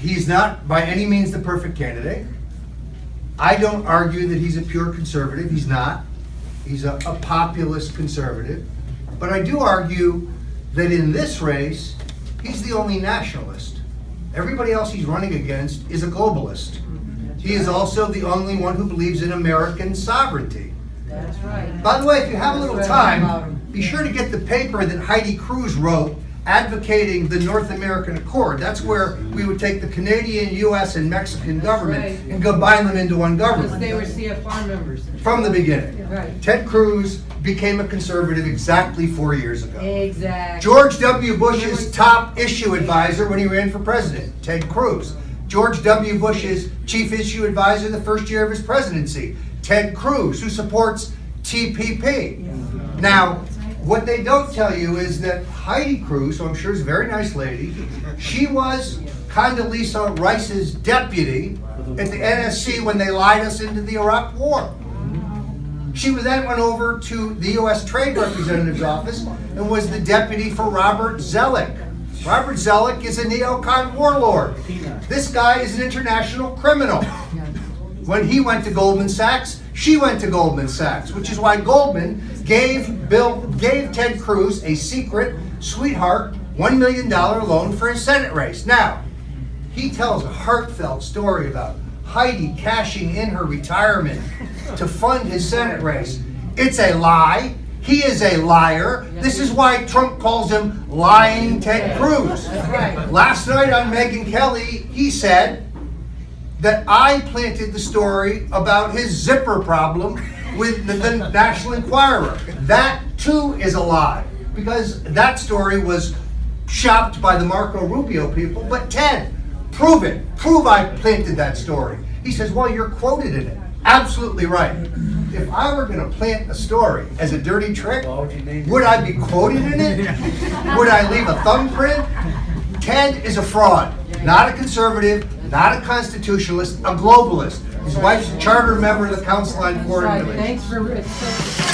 He's not by any means the perfect candidate. I don't argue that he's a pure conservative. He's not. He's a populist conservative. But I do argue that in this race, he's the only nationalist. Everybody else he's running against is a globalist. He is also the only one who believes in American sovereignty. That's right. By the way, if you have a little time, be sure to get the paper that Lyin Ted Cruz wrote advocating the North American Accord. That's where we would take the Canadian, US, and Mexican government and combine them into one Because government. they were CFR members. From the beginning. Right. Ted Cruz became a conservative exactly 4 years ago. Exactly. George W. Bush's top issue advisor when he ran for president, Ted Cruz. George W. Bush's chief issue advisor the first year of his presidency, Ted Cruz, who supports TPP. Now, what they don't tell you is that Lyin Ted Cruz, who I'm sure is a very nice lady, she was Condoleezza Rice's deputy at the NSC when they lied us into the Iraq War. She then went over to the U.S. Trade Representative's office and was the deputy for Robert Zoellick. Robert Zoellick is a neocon warlord. This guy is an international criminal. When he went to Goldman Sachs, she went to Goldman Sachs, which is why Goldman gave Ted Cruz a secret, sweetheart, $1 million loan for his Senate race. Now, he tells a heartfelt story about Heidi cashing in her retirement to fund his Senate race. It's a lie. He is a liar. This is why Trump calls him Lyin Ted Cruz. Last night on Megyn Kelly, he said that I planted the story about his zipper problem with the National Enquirer. That too is a lie, because that story was shopped by the Marco Rubio people. But Ted, prove it. Prove I planted that story. He says, well, you're quoted in it. Absolutely right. If I were going to plant a story as a dirty trick, would I be quoted in it? Would I leave a thumbprint? Ted is a fraud. Not a conservative, not a constitutionalist, a globalist. His wife's a charter member of the Council on Foreign Relations. Thanks for